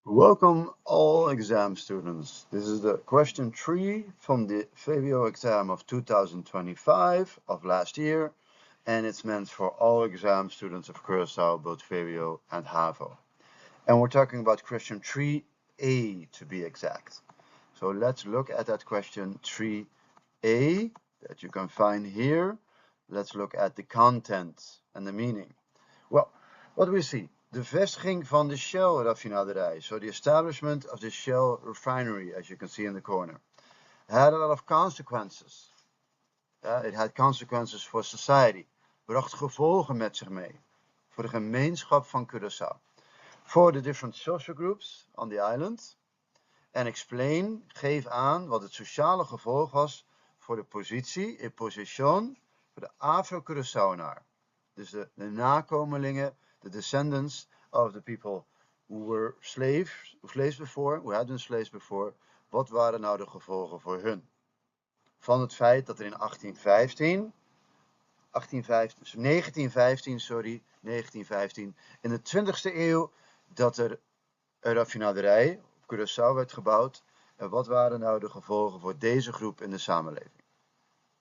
Welcome all exam students. This is the question 3 from the VWO exam of 2025 of last year, and it's meant for all exam students of Curaçao, both VWO and HAVO. And we're talking about question 3A to be exact. So let's look at that question 3A that you can find here. Let's look at the content and the meaning. Well, what do we see? De vestiging van de Shell raffinaderij, so the establishment of the Shell refinery, as you can see in the corner, had a lot of consequences. It had consequences for society, bracht gevolgen met zich mee, voor de gemeenschap van Curaçao, for the different social groups on the island, and explain, geef aan wat het sociale gevolg was voor de positie, position, voor de Afro-Curaçaoenaar. Dus de nakomelingen, the descendants of the people who were slaves before, who had been slaves before, wat waren nou de gevolgen voor hun? Van het feit dat er in 1915, in de 20e eeuw, dat er een raffinaderij op Curaçao werd gebouwd. En wat waren nou de gevolgen voor deze groep in de samenleving?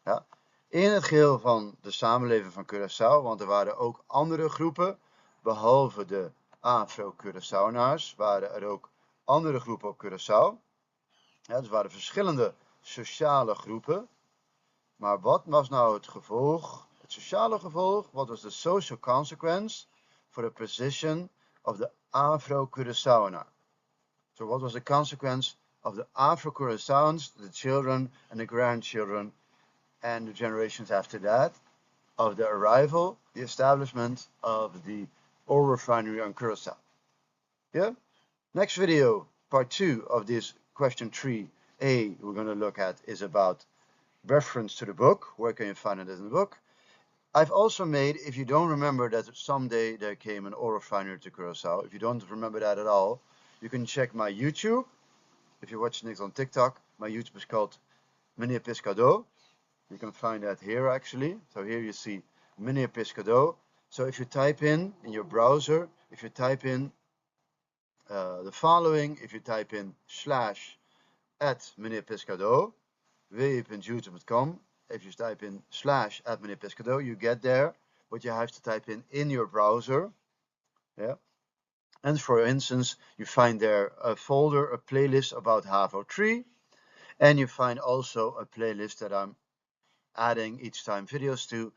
Ja, in het geheel van de samenleving van Curaçao, want er waren ook andere groepen, behalve de Afro-Curaçaoenaars, waren er ook andere groepen op Curaçao. Ja, dus er waren verschillende sociale groepen. Maar wat was nou het gevolg, het sociale gevolg? What was the social consequence for the position of the Afro-Curaçaoenaar? So what was the consequence of the Afro-Curaçaoans, the children and the grandchildren and the generations after that, of the arrival, the establishment of the oil refinery on Curaçao? Yeah? Next video, part 2 of this question 3A we're going to look at is about reference to the book. Where can you find it in the book? I've also made, if you don't remember that someday there came an oil refinery to Curaçao, if you don't remember that at all, you can check my YouTube. If you're watching this on TikTok, my YouTube is called Meneer Pescado. You can find that here actually. So here you see Meneer Pescado. So if you type in your browser, if you type in the following, if you type in /@Meneer Pescado, www.youtube.com, if you type in /@Meneer Pescado, you get there, but you have to type in your browser. Yeah. And for instance, you find there a folder, a playlist about HAVO 3, and you find also a playlist that I'm adding each time videos to